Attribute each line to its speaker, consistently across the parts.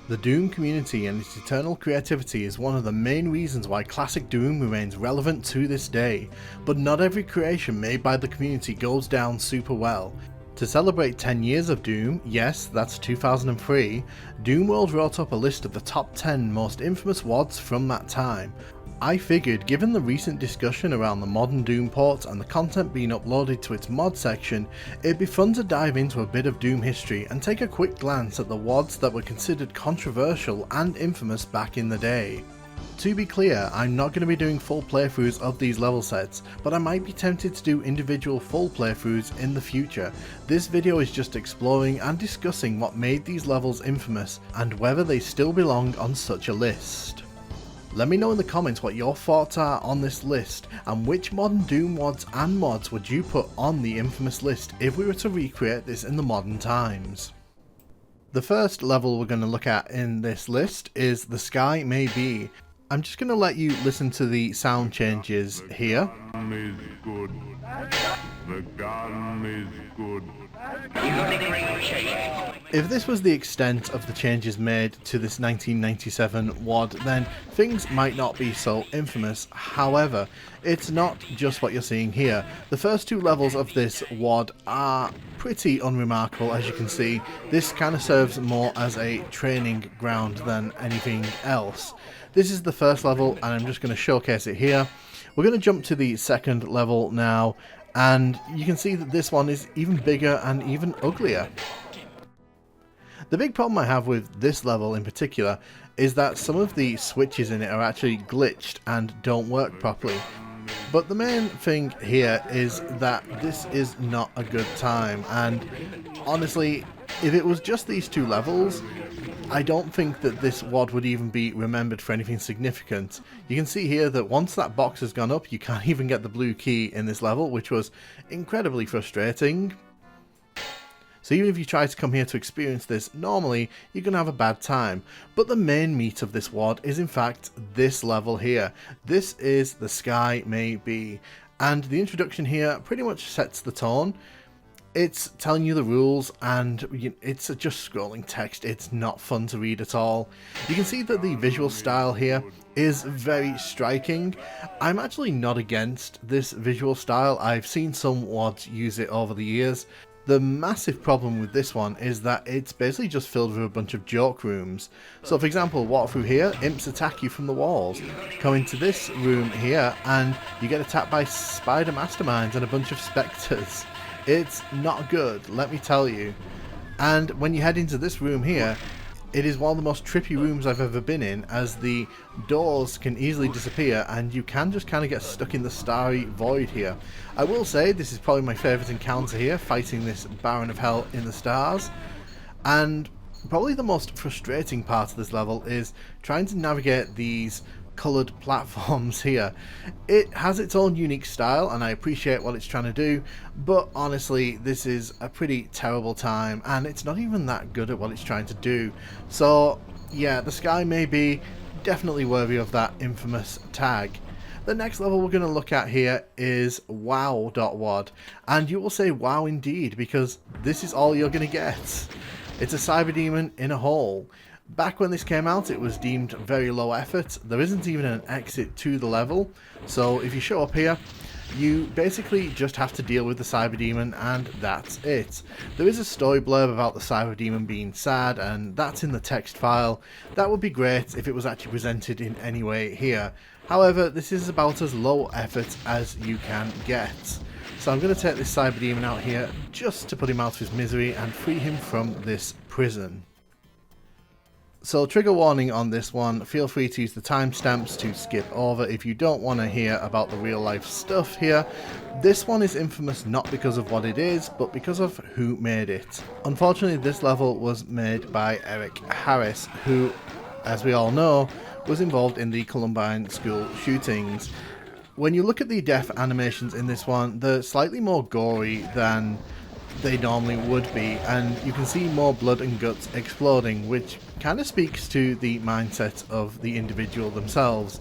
Speaker 1: The Doom community and its eternal creativity is one of the main reasons why classic Doom remains relevant to this day, but not every creation made by the community goes down super well. To celebrate 10 years of Doom, yes, that's 2003, DoomWorld wrote up a list of the top 10 most infamous WODs from that time. I figured, given the recent discussion around the modern Doom port and the content being uploaded to its mod section, it'd be fun to dive into a bit of Doom history and take a quick glance at the WODs that were considered controversial and infamous back in the day. To be clear, I'm not going to be doing full playthroughs of these level sets, but I might be tempted to do individual full playthroughs in the future. This video is just exploring and discussing what made these levels infamous and whether they still belong on such a list. Let me know in the comments what your thoughts are on this list, and which modern Doom WODs and mods would you put on the infamous list if we were to recreate this in the modern times. The first level we're going to look at in this list is The Sky May Be. I'm just going to let you listen to the sound changes here.
Speaker 2: The gun is good. The gun is good.
Speaker 1: If this was the extent of the changes made to this 1997 WOD, then things might not be so infamous. However, it's not just what you're seeing here. The first two levels of this WOD are pretty unremarkable, as you can see. This kind of serves more as a training ground than anything else. This is the first level, and I'm just going to showcase it here. We're going to jump to the second level now, and you can see that this one is even bigger and even uglier. The big problem I have with this level in particular is that some of the switches in it are actually glitched and don't work properly. But the main thing here is that this is not a good time, and honestly, if it was just these two levels, I don't think that this WOD would even be remembered for anything significant. You can see here that once that box has gone up, you can't even get the blue key in this level, which was incredibly frustrating. So even if you try to come here to experience this normally, you're going to have a bad time. But the main meat of this WOD is in fact this level here. This is The Sky May Be, and the introduction here pretty much sets the tone. It's telling you the rules, and it's just scrolling text. It's not fun to read at all. You can see that the visual style here is very striking. I'm actually not against this visual style. I've seen some WODs use it over the years. The massive problem with this one is that it's basically just filled with a bunch of joke rooms. So for example, walk through here, imps attack you from the walls. Come into this room here and you get attacked by spider masterminds and a bunch of spectres. It's not good, let me tell you. And when you head into this room here, it is one of the most trippy rooms I've ever been in, as the doors can easily disappear and you can just kind of get stuck in the starry void here. I will say this is probably my favourite encounter here, fighting this Baron of Hell in the stars. And probably the most frustrating part of this level is trying to navigate these coloured platforms here. It has its own unique style and I appreciate what it's trying to do, but honestly this is a pretty terrible time and it's not even that good at what it's trying to do. So yeah, The Sky May Be definitely worthy of that infamous tag. The next level we're going to look at here is wow.wod, and you will say wow indeed, because this is all you're going to get. It's a cyber demon in a hole. Back when this came out, it was deemed very low effort. There isn't even an exit to the level, so if you show up here, you basically just have to deal with the cyber demon and that's it. There is a story blurb about the cyber demon being sad, and that's in the text file. That would be great if it was actually presented in any way here. However, this is about as low effort as you can get. So I'm going to take this cyber demon out here just to put him out of his misery and free him from this prison. So trigger warning on this one, feel free to use the timestamps to skip over if you don't want to hear about the real life stuff here. This one is infamous not because of what it is, but because of who made it. Unfortunately, this level was made by Eric Harris, who, as we all know, was involved in the Columbine school shootings. When you look at the death animations in this one, they're slightly more gory than they normally would be, and you can see more blood and guts exploding, which kind of speaks to the mindset of the individual themselves.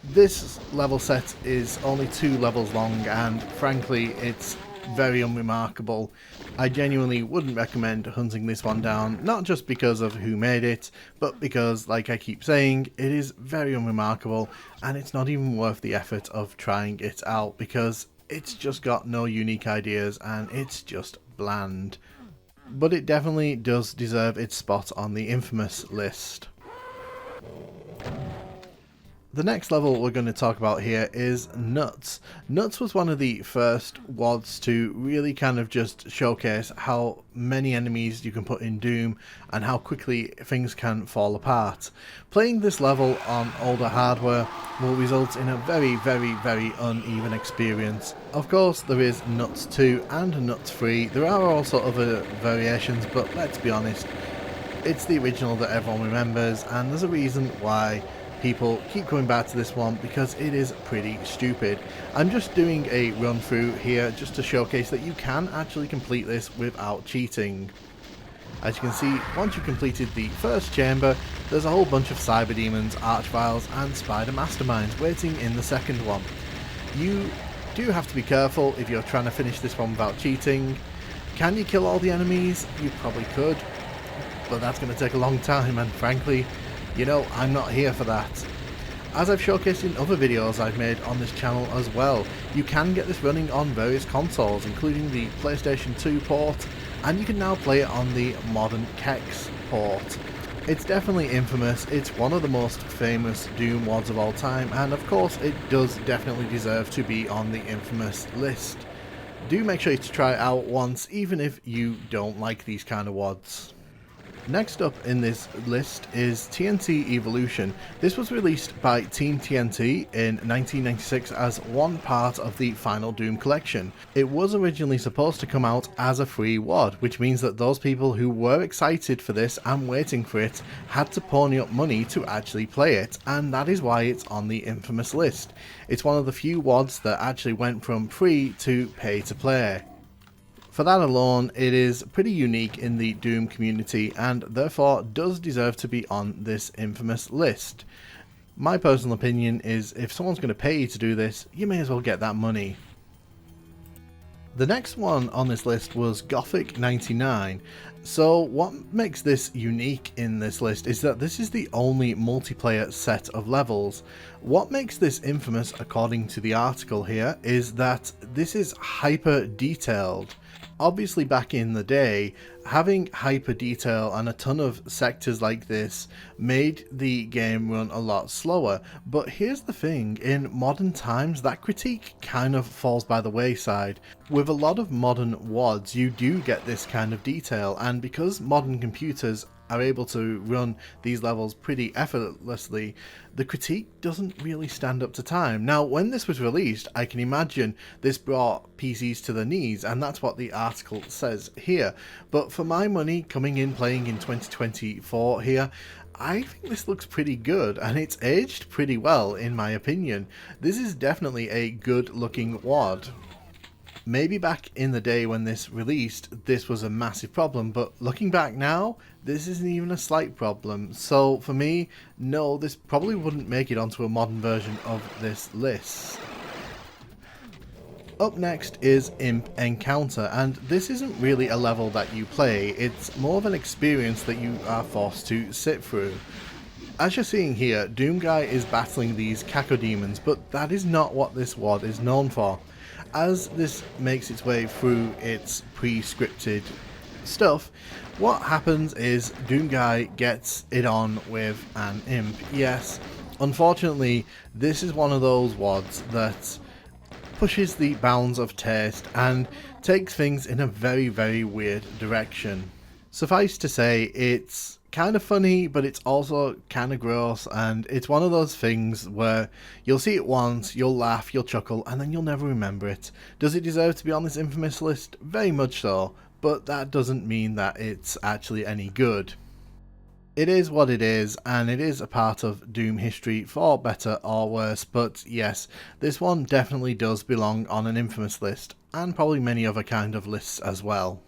Speaker 1: This level set is only 2 levels long, and frankly it's very unremarkable. I genuinely wouldn't recommend hunting this one down, not just because of who made it, but because, like I keep saying, it is very unremarkable and it's not even worth the effort of trying it out because it's just got no unique ideas and it's just bland. But it definitely does deserve its spot on the infamous list. The next level we're going to talk about here is Nuts. Nuts was one of the first WODs to really kind of just showcase how many enemies you can put in Doom and how quickly things can fall apart. Playing this level on older hardware will result in a very uneven experience. Of course there is Nuts 2 and Nuts 3, there are also other variations, but let's be honest, it's the original that everyone remembers and there's a reason why people keep coming back to this one because it is pretty stupid. I'm just doing a run through here just to showcase that you can actually complete this without cheating. As you can see, once you've completed the first chamber, there's a whole bunch of cyber demons, archviles and spider masterminds waiting in the second one. You do have to be careful if you're trying to finish this one without cheating. Can you kill all the enemies? You probably could, but that's going to take a long time and frankly, you know, I'm not here for that. As I've showcased in other videos I've made on this channel as well, you can get this running on various consoles, including the PlayStation 2 port, and you can now play it on the modern Kex port. It's definitely infamous, it's one of the most famous Doom WODs of all time, and of course it does definitely deserve to be on the infamous list. Do make sure to try it out once, even if you don't like these kind of WODs. Next up in this list is TNT Evilution. This was released by Team TNT in 1996 as one part of the final Doom collection. It was originally supposed to come out as a free WOD, which means that those people who were excited for this and waiting for it had to pony up money to actually play it, and that is why it's on the infamous list. It's one of the few WODs that actually went from free to pay to play. For that alone, it is pretty unique in the Doom community and therefore does deserve to be on this infamous list. My personal opinion is if someone's going to pay you to do this, you may as well get that money. The next one on this list was Gothic 99. So what makes this unique in this list is that this is the only multiplayer set of levels. What makes this infamous, according to the article here, is that this is hyper detailed. Obviously back in the day, having hyper detail and a ton of sectors like this made the game run a lot slower, but here's the thing, in modern times that critique kind of falls by the wayside. With a lot of modern WODs you do get this kind of detail, and because modern computers are able to run these levels pretty effortlessly, the critique doesn't really stand up to time. Now, when this was released, I can imagine this brought PCs to their knees, and that's what the article says here. But for my money, coming in playing in 2024 here, I think this looks pretty good, and it's aged pretty well in my opinion. This is definitely a good looking WOD. Maybe back in the day when this released, this was a massive problem, but looking back now, this isn't even a slight problem. So for me, no, this probably wouldn't make it onto a modern version of this list. Up next is Imp Encounter, and this isn't really a level that you play, it's more of an experience that you are forced to sit through. As you're seeing here, DoomGuy is battling these cacodemons, but that is not what this WOD is known for. As this makes its way through its pre-scripted stuff, what happens is DoomGuy gets it on with an imp. Yes, unfortunately, this is one of those WODs that pushes the bounds of taste and takes things in a very weird direction. Suffice to say, it's kind of funny, but it's also kind of gross, and it's one of those things where you'll see it once, you'll laugh, you'll chuckle, and then you'll never remember it. Does it deserve to be on this infamous list? Very much so, but that doesn't mean that it's actually any good. It is what it is, and it is a part of Doom history for better or worse, but yes, this one definitely does belong on an infamous list, and probably many other kind of lists as well.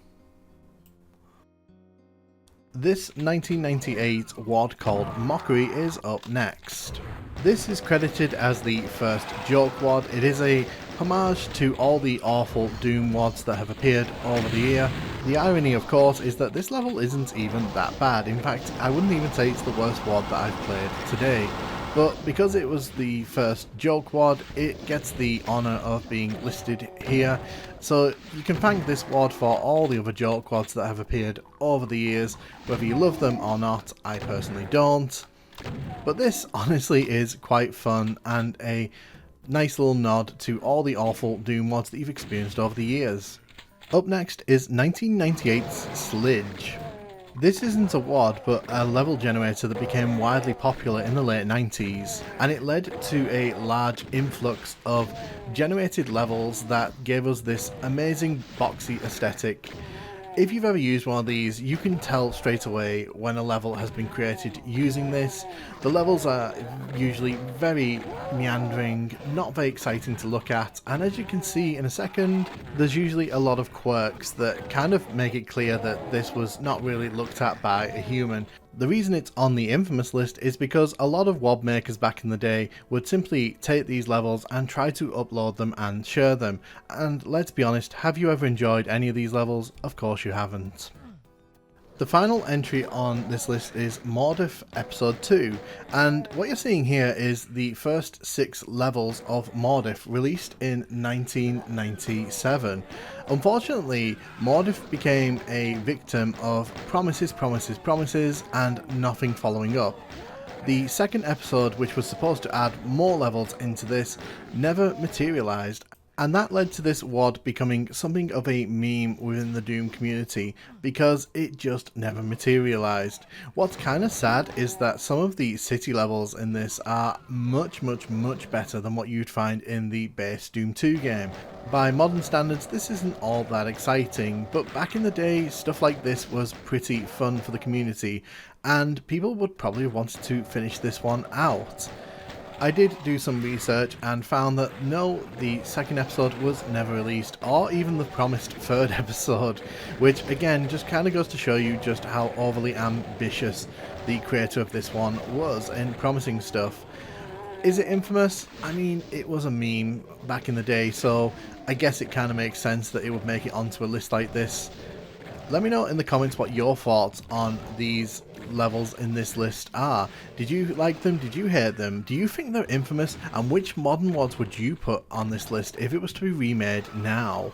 Speaker 1: This 1998 WOD called Mockery is up next. This is credited as the first joke WOD. It is a homage to all the awful DoomWorld's that have appeared over the year. The irony, of course, is that this level isn't even that bad. In fact, I wouldn't even say it's the worst WOD that I've played today. But because it was the first joke WOD, it gets the honour of being listed here. So you can thank this WOD for all the other joke WODs that have appeared over the years, whether you love them or not. I personally don't. But this honestly is quite fun and a nice little nod to all the awful Doom WODs that you've experienced over the years. Up next is 1998's SLIGE. This isn't a WOD, but a level generator that became widely popular in the late 90s, and it led to a large influx of generated levels that gave us this amazing boxy aesthetic. If you've ever used one of these, you can tell straight away when a level has been created using this. The levels are usually very meandering, not very exciting to look at, and as you can see in a second, there's usually a lot of quirks that kind of make it clear that this was not really looked at by a human. The reason it's on the infamous list is because a lot of WOD makers back in the day would simply take these levels and try to upload them and share them. And let's be honest, have you ever enjoyed any of these levels? Of course you haven't. The final entry on this list is Mordeth Episode 2, and what you're seeing here is the first 6 levels of Mordeth released in 1997. Unfortunately, Mordeth became a victim of promises, and nothing following up. The second episode, which was supposed to add more levels into this, never materialised. And that led to this WOD becoming something of a meme within the Doom community, because it just never materialised. What's kind of sad is that some of the city levels in this are much better than what you'd find in the base Doom 2 game. By modern standards, this isn't all that exciting, but back in the day, stuff like this was pretty fun for the community, and people would probably have wanted to finish this one out. I did do some research and found that no, the second episode was never released, or even the promised third episode, which again just kind of goes to show you just how overly ambitious the creator of this one was in promising stuff. Is it infamous? I mean, it was a meme back in the day, so I guess it kind of makes sense that it would make it onto a list like this. Let me know in the comments what your thoughts on these levels in this list are. Did you like them? Did you hate them? Do you think they're infamous? And which modern WODs would you put on this list if it was to be remade now?